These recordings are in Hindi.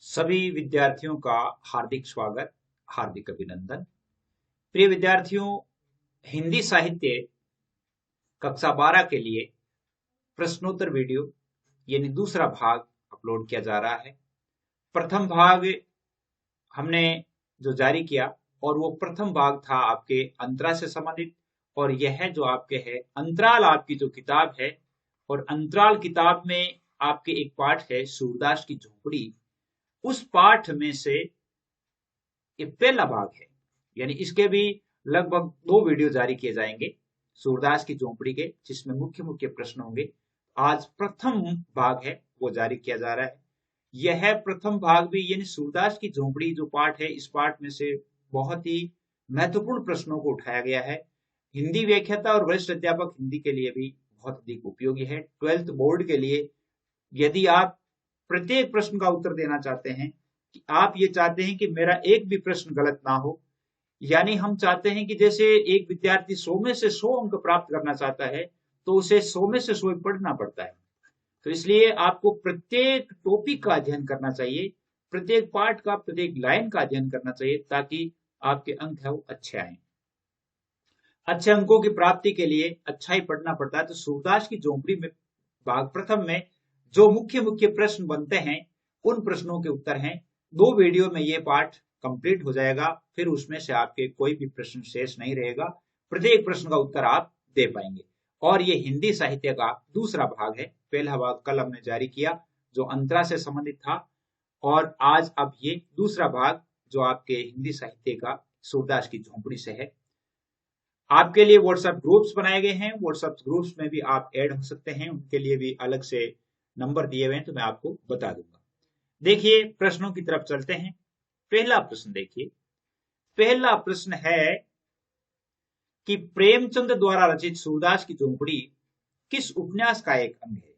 सभी विद्यार्थियों का हार्दिक स्वागत, हार्दिक अभिनंदन। प्रिय विद्यार्थियों, हिंदी साहित्य कक्षा 12 के लिए प्रश्नोत्तर वीडियो यानी दूसरा भाग अपलोड किया जा रहा है। प्रथम भाग हमने जो जारी किया और वो प्रथम भाग था आपके अंतराल से संबंधित, और यह जो आपके है अंतराल आपकी जो किताब है, और अंतराल किताब में आपके एक पाठ है सूरदास की झोपड़ी। उस पाठ में से ये पहला भाग है, यानी इसके भी लगभग 2 वीडियो जारी किए जाएंगे सूरदास की झोपड़ी के, जिसमें मुख्य मुख्य प्रश्न होंगे। आज प्रथम भाग है वो जारी किया जा रहा है। यह प्रथम भाग भी यानी सूरदास की झोपड़ी जो पाठ है, इस पाठ में से बहुत ही महत्वपूर्ण प्रश्नों को उठाया गया है। हिंदी व्याख्याता और वरिष्ठ अध्यापक हिंदी के लिए भी बहुत अधिक उपयोगी है। 12th बोर्ड के लिए यदि आप प्रत्येक प्रश्न का उत्तर देना चाहते हैं, कि आप ये चाहते हैं कि मेरा एक भी प्रश्न गलत ना हो, यानी हम चाहते हैं कि जैसे एक विद्यार्थी 100 में से 100 अंक प्राप्त करना चाहता है, तो उसे 100 में से 100 पढ़ना पड़ता है। तो इसलिए आपको प्रत्येक टॉपिक का अध्ययन करना चाहिए, प्रत्येक पाठ का, प्रत्येक लाइन का अध्ययन करना चाहिए, ताकि आपके अंक है वो अच्छे आए। अच्छे अंकों की प्राप्ति के लिए अच्छा ही पढ़ना पड़ता है। तो सूरदास की झोपड़ी में भाग प्रथम में जो मुख्य मुख्य प्रश्न बनते हैं, उन प्रश्नों के उत्तर हैं। 2 वीडियो में ये पाठ कंप्लीट हो जाएगा, फिर उसमें से आपके कोई भी प्रश्न शेष नहीं रहेगा, प्रत्येक प्रश्न का उत्तर आप दे पाएंगे। और ये हिंदी साहित्य का दूसरा भाग है। पहला भाग कल हमने जारी किया जो अंतरा से संबंधित था, और आज अब ये दूसरा भाग जो आपके हिंदी साहित्य का सूरदास की झोपड़ी से है। आपके लिए व्हाट्सएप ग्रुप्स बनाए गए हैं, व्हाट्सएप ग्रुप्स में भी आप ऐड हो सकते हैं, उनके लिए भी अलग से नंबर दिए हुए हैं, तो मैं आपको बता दूंगा। देखिए प्रश्नों की तरफ चलते हैं। पहला प्रश्न देखिए, पहला प्रश्न है कि प्रेमचंद द्वारा रचित सूरदास की झोपड़ी किस उपन्यास का एक अंग है?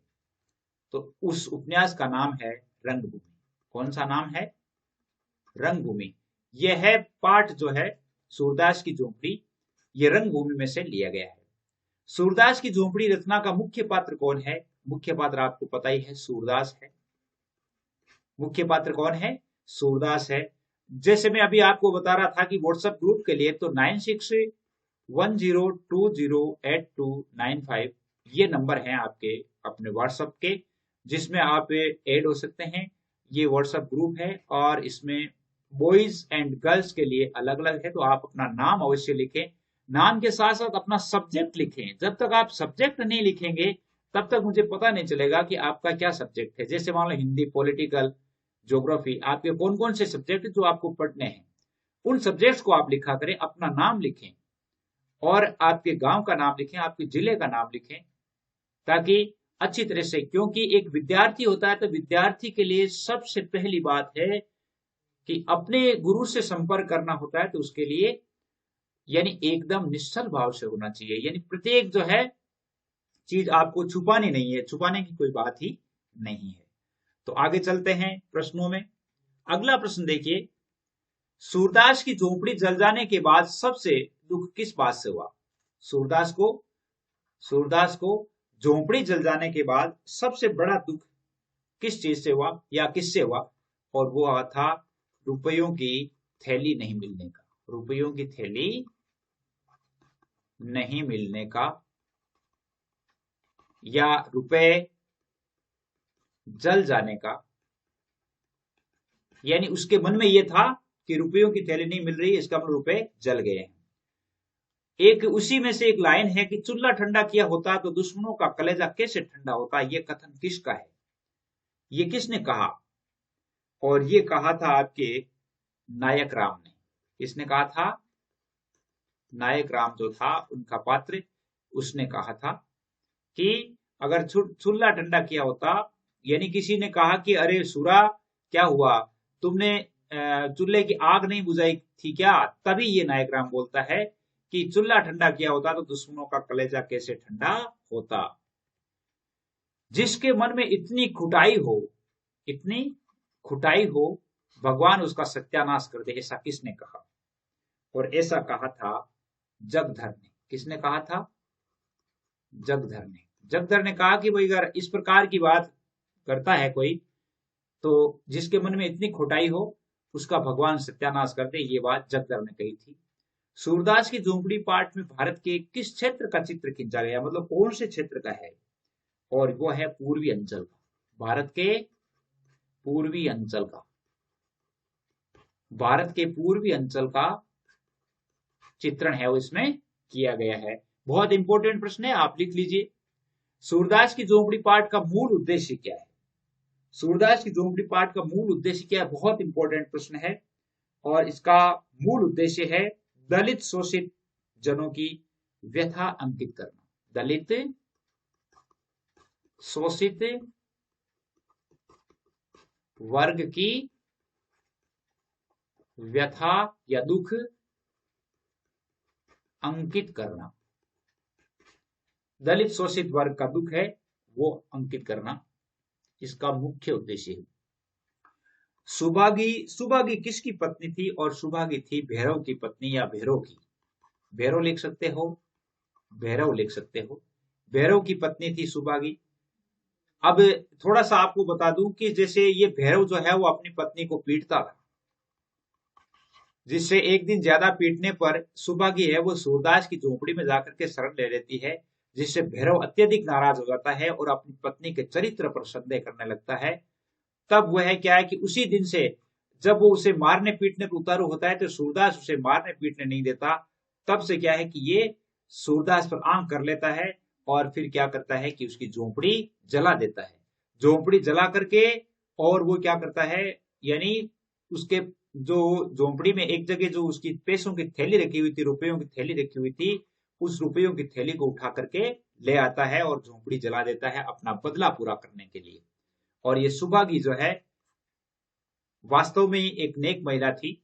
तो उस उपन्यास का नाम है रंगभूमि। कौन सा नाम है? रंगभूमि। यह पाठ जो है सूरदास की झोपड़ी, ये रंगभूमि में से लिया गया है। सूरदास की झोपड़ी रचना का मुख्य पात्र कौन है? मुख्य पात्र आपको पता ही है, सूरदास है। मुख्य पात्र कौन है? सूरदास है। जैसे मैं अभी आपको बता रहा था कि व्हाट्सएप ग्रुप के लिए तो 9610208295 ये नंबर हैं आपके अपने व्हाट्सएप के, जिसमें आप ऐड हो सकते हैं। ये व्हाट्सएप ग्रुप है और इसमें बॉयज एंड गर्ल्स के लिए अलग अलग है। तो आप अपना नाम अवश्य लिखें, नाम के साथ साथ अपना सब्जेक्ट लिखें। जब तक आप सब्जेक्ट नहीं लिखेंगे तब तक मुझे पता नहीं चलेगा कि आपका क्या सब्जेक्ट है। जैसे मान लो हिंदी, पॉलिटिकल, ज्योग्राफी, आपके कौन कौन से सब्जेक्ट जो आपको पढ़ने हैं, उन सब्जेक्ट्स को आप लिखा करें, अपना नाम लिखें और आपके गांव का नाम लिखें, आपके जिले का नाम लिखें, ताकि अच्छी तरह से, क्योंकि एक विद्यार्थी होता है तो विद्यार्थी के लिए सबसे पहली बात है कि अपने गुरु से संपर्क करना होता है। तो उसके लिए यानी एकदम निश्चल भाव से होना चाहिए, यानी प्रत्येक जो है चीज आपको छुपानी नहीं है, छुपाने की कोई बात ही नहीं है। तो आगे चलते हैं प्रश्नों में। अगला प्रश्न देखिए, सूरदास की झोपड़ी जल जाने के बाद सबसे दुख किस बात से हुआ? सूरदास को झोपड़ी जल जाने के बाद सबसे बड़ा दुख किस चीज से हुआ या किससे हुआ? और वो था रुपयों की थैली नहीं मिलने का। रुपयों की थैली नहीं मिलने का, या रुपए जल जाने का, यानी उसके मन में यह था कि रुपयों की थैली नहीं मिल रही, इसका मतलब रुपए जल गए हैं। एक उसी में से एक लाइन है कि चूल्हा ठंडा किया होता तो दुश्मनों का कलेजा कैसे ठंडा होता। यह कथन किसका है? ये किसने कहा? और ये कहा था आपके नायक राम ने। किसने कहा था? नायक राम जो था उनका पात्र, उसने कहा था कि अगर चूल्हा ठंडा किया होता, यानी किसी ने कहा कि अरे सुरा क्या हुआ, तुमने चूल्हे की आग नहीं बुझाई थी क्या? तभी ये नायक राम बोलता है कि चूल्हा ठंडा किया होता तो दुश्मनों का कलेजा कैसे ठंडा होता। जिसके मन में इतनी खुटाई हो भगवान उसका सत्यानाश कर दे, ऐसा किसने कहा? और ऐसा कहा था जगधर ने। किसने कहा था? जगधर ने। जगधर ने कहा कि भाई अगर इस प्रकार की बात करता है कोई, तो जिसके मन में इतनी खोटाई हो उसका भगवान सत्यानाश कर दे, ये बात जगदर ने कही थी। सूरदास की झोंपड़ी पाठ में भारत के किस क्षेत्र का चित्र खींचा गया, मतलब कौन से क्षेत्र का है, और वो है पूर्वी अंचल का। भारत के पूर्वी अंचल का, भारत के पूर्वी अंचल का चित्रण है वो इसमें किया गया है। बहुत इंपॉर्टेंट प्रश्न है, आप लिख लीजिए। सूरदास की झोंपड़ी पाठ का मूल उद्देश्य क्या है? सूरदास की झोंपड़ी पाठ का मूल उद्देश्य क्या है? बहुत इंपॉर्टेंट प्रश्न है। और इसका मूल उद्देश्य है दलित शोषित जनों की व्यथा अंकित करना। दलित शोषित वर्ग की व्यथा या दुख अंकित करना। दलित शोषित वर्ग का दुख है वो अंकित करना इसका मुख्य उद्देश्य है। सुभागी किसकी पत्नी थी? और सुभागी थी भैरव की पत्नी या भैरव की। भैरव लिख सकते हो, भैरव लिख सकते हो। भैरव की पत्नी थी सुभागी। अब थोड़ा सा आपको बता दूं कि जैसे ये भैरव जो है वो अपनी पत्नी को पीटता था, जिससे एक दिन ज्यादा पीटने पर सुभागी है वो सूरदास की झोपड़ी में जाकर के शरण ले लेती है, जिससे भैरव अत्यधिक नाराज हो जाता है और अपनी पत्नी के चरित्र पर संदेह करने लगता है। तब वह क्या है कि उसी दिन से जब वो उसे मारने पीटने पर उतारू होता है तो सूरदास उसे मारने पीटने नहीं देता। तब से क्या है कि ये सूरदास पर आंख कर लेता है और फिर क्या करता है कि उसकी झोंपड़ी जला देता है। झोंपड़ी जला करके और वो क्या करता है, यानी उसके जो झोंपड़ी में एक जगह जो उसकी पैसों की थैली रखी हुई थी, रुपयों की थैली रखी हुई थी, उस रुपयों की थैली को उठा करके ले आता है और झोंपड़ी जला देता है अपना बदला पूरा करने के लिए। और ये सुभागी जो है वास्तव में एक नेक महिला थी।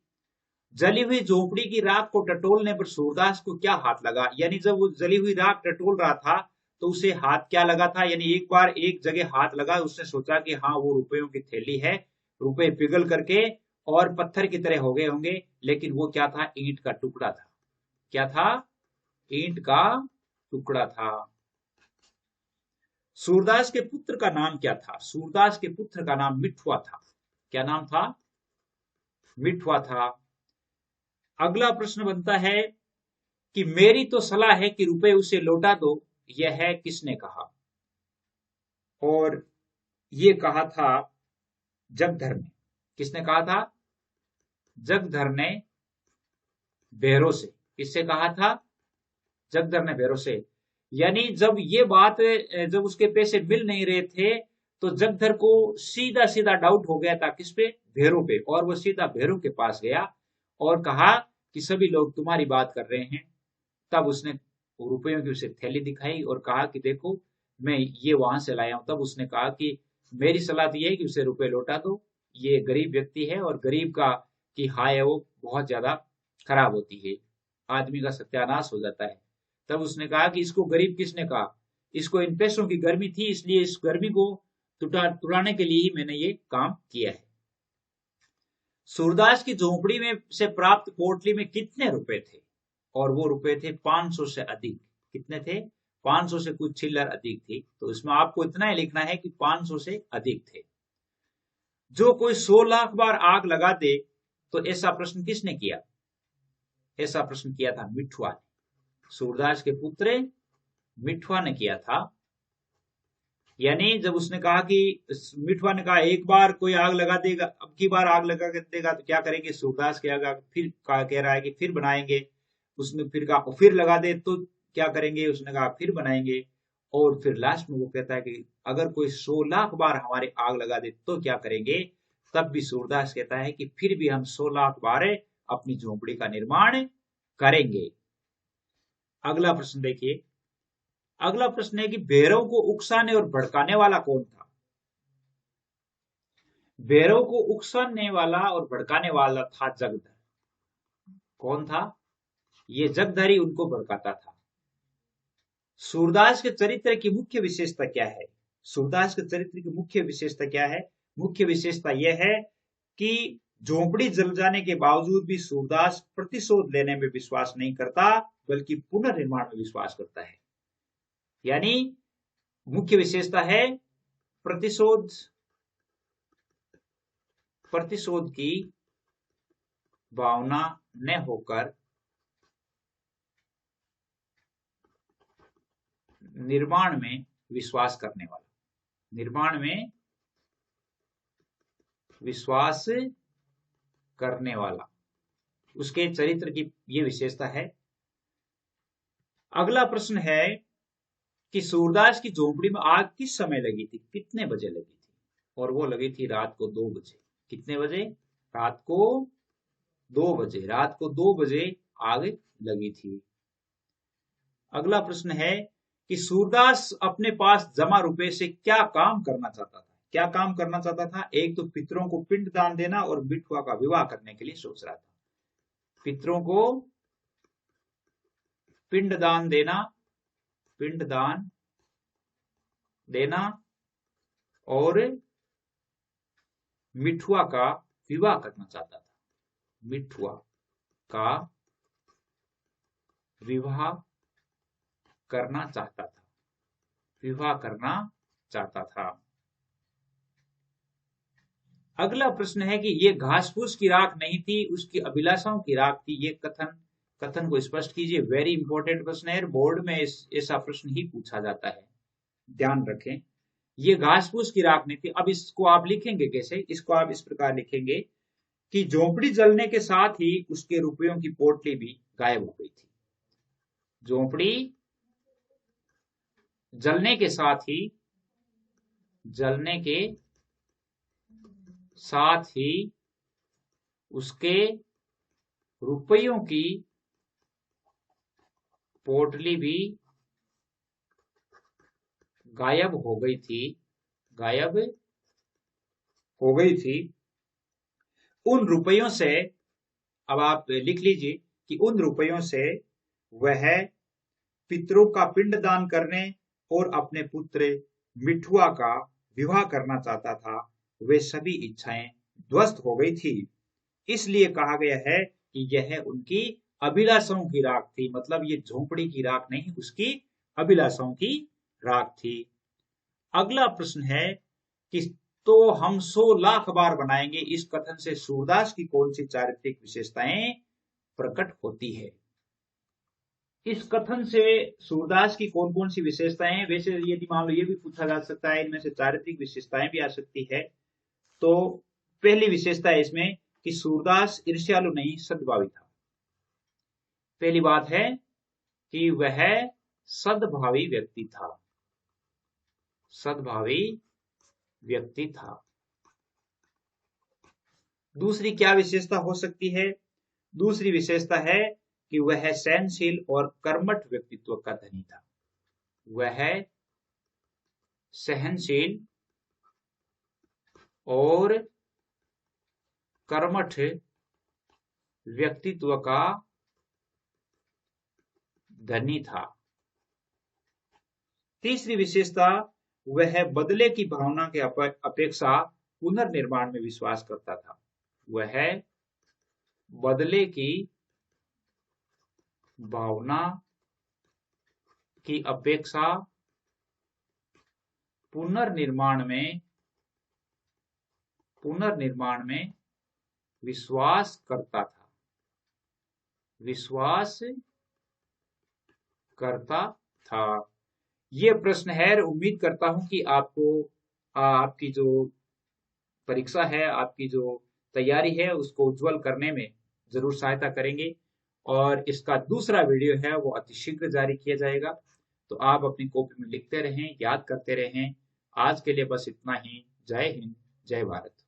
जली हुई झोंपड़ी की राख को टटोलने पर सूरदास को क्या हाथ लगा? यानी जब वो जली हुई राख टटोल रहा था तो उसे हाथ क्या लगा था? यानी एक बार एक जगह हाथ लगा, उसने सोचा कि हाँ वो रुपयों की थैली है, रुपए पिघल करके और पत्थर की तरह हो गए होंगे, लेकिन वो क्या था? ईंट का टुकड़ा था। क्या था? ईंट का टुकड़ा था। सूरदास के पुत्र का नाम क्या था? सूरदास के पुत्र का नाम मिठुआ था। क्या नाम था? मिठुआ था। अगला प्रश्न बनता है कि मेरी तो सलाह है कि रुपए उसे लौटा दो, यह है किसने कहा? और ये कहा था जगधर ने। किसने कहा था? जगधर ने भैरव से। किससे कहा था? जगधर ने भैरव से। यानी जब ये बात, जब उसके पैसे मिल नहीं रहे थे तो जगधर को सीधा सीधा डाउट हो गया था किस पे? भैरव पे। और वो सीधा भैरव के पास गया और कहा कि सभी लोग तुम्हारी बात कर रहे हैं। तब उसने रुपयों की उसे थैली दिखाई और कहा कि देखो मैं ये वहां से लाया हूं। तब उसने कहा कि मेरी सलाह तो ये है कि उसे रुपए लौटा दो, ये गरीब व्यक्ति है और गरीब का की हाय है वो बहुत ज्यादा खराब होती है, आदमी का सत्यानाश हो जाता है। तब उसने कहा कि इसको गरीब किसने कहा? इसको इन पैसों की गर्मी थी, इसलिए इस गर्मी को तुड़ाने के लिए ही मैंने ये काम किया है। सूरदास की झोंपड़ी में से प्राप्त पोटली में कितने रुपए थे? और वो रुपए थे 500 से अधिक। कितने थे? 500 से कुछ चिल्लर अधिक थी। तो इसमें आपको इतना ही लिखना है कि 500 से अधिक थे। जो कोई 100 लाख बार आग लगा दे, तो ऐसा प्रश्न किसने किया? ऐसा प्रश्न किया था मिठुआ ने। सूरदास के पुत्र मिठुआ ने किया था। यानी जब उसने कहा कि मिठुआ ने कहा एक बार कोई आग लगा देगा, अब की बार आग लगा देगा तो क्या करेंगे? सूरदास के आग फिर कह रहा है कि फिर बनाएंगे। उसने फिर कहा फिर लगा दे तो क्या करेंगे? उसने कहा फिर बनाएंगे। और फिर लास्ट में वो कहता है कि अगर कोई 100 लाख बार हमारे आग लगा दे तो क्या करेंगे? तब भी सूरदास कहता है कि फिर भी हम 100 लाख बार अपनी झोंपड़ी का निर्माण करेंगे। अगला प्रश्न देखिए। अगला प्रश्न है कि भैरव को उकसाने और भड़काने वाला कौन था? भैरव को उकसाने वाला और भड़काने वाला था जगधर। कौन था? ये जगधर ही उनको भड़काता था। सूरदास के चरित्र की मुख्य विशेषता क्या है? सूरदास के चरित्र की मुख्य विशेषता क्या है? मुख्य विशेषता यह है कि झोंपड़ी जल जाने के बावजूद भी सूरदास प्रतिशोध लेने में विश्वास नहीं करता, बल्कि पुनर्निर्माण में विश्वास करता है। यानी मुख्य विशेषता है प्रतिशोध प्रतिशोध की भावना न होकर निर्माण में विश्वास करने वाला, निर्माण में विश्वास करने वाला, उसके चरित्र की ये विशेषता है। अगला प्रश्न है कि सूरदास की झोपड़ी में आग किस समय लगी थी, कितने बजे लगी थी? और वो लगी थी रात को 2 बजे। कितने बजे? रात को 2 बजे। रात को 2 बजे आग लगी थी। अगला प्रश्न है कि सूरदास अपने पास जमा रुपए से क्या काम करना चाहता था? क्या काम करना चाहता था? एक तो पितरों को पिंड दान देना और बिठुआ का विवाह करने के लिए सोच रहा था। पितरों को पिंड दान देना और मिठुआ का विवाह करना चाहता था। मिठुआ का विवाह करना चाहता था। विवाह करना चाहता था। अगला प्रश्न है कि ये घास फूस की राख नहीं थी, उसकी अभिलाषाओं की राख थी। ये कथन को स्पष्ट कीजिए। वेरी इंपॉर्टेंट प्रश्न है, बोर्ड में ऐसा प्रश्न ही पूछा जाता है, ध्यान रखें। ये घास फूस की राख नहीं थी। अब इसको आप लिखेंगे कैसे? इसको आप इस प्रकार लिखेंगे कि झोपड़ी जलने के साथ ही उसके रुपयों की पोटली भी गायब हो गई थी। झोपड़ी जलने के साथ ही उसके रुपयों की पोटली भी गायब हो गई थी। उन रुपयों से, अब आप लिख लीजिए कि उन रुपयों से वह पितरों का पिंड दान करने और अपने पुत्र मिठुआ का विवाह करना चाहता था। वे सभी इच्छाएं ध्वस्त हो गई थी। इसलिए कहा गया है कि यह उनकी अभिलाषाओं की राख थी। मतलब ये झोपड़ी की राख नहीं, उसकी अभिलाषाओं की राख थी। अगला प्रश्न है कि तो हम 100 लाख बार बनाएंगे, इस कथन से सूरदास की कौन सी चारित्रिक विशेषताएं प्रकट होती है? इस कथन से सूरदास की कौन कौन सी विशेषताएं? वैसे यदि मान लो ये भी पूछा जा सकता है, इनमें से चारित्रिक विशेषताएं भी आ सकती है। तो पहली विशेषता है इसमें कि सूरदास ईर्ष्यालु नहीं, सद्भावी था। पहली बात है कि वह सद्भावी व्यक्ति था। दूसरी क्या विशेषता हो सकती है? दूसरी विशेषता है कि वह सहनशील और कर्मठ व्यक्तित्व का धनी था। वह सहनशील और कर्मठ व्यक्तित्व का धनी था। तीसरी विशेषता, वह बदले की भावना के अपेक्षा पुनर्निर्माण में विश्वास करता था। वह बदले की भावना की अपेक्षा पुनर्निर्माण में विश्वास करता था। ये प्रश्न है, उम्मीद करता हूं कि आपको आपकी जो परीक्षा है, आपकी जो तैयारी है, उसको उज्जवल करने में जरूर सहायता करेंगे। और इसका दूसरा वीडियो है वो अतिशीघ्र जारी किया जाएगा। तो आप अपनी कॉपी में लिखते रहें, याद करते रहें। आज के लिए बस इतना ही। जय हिंद, जय भारत।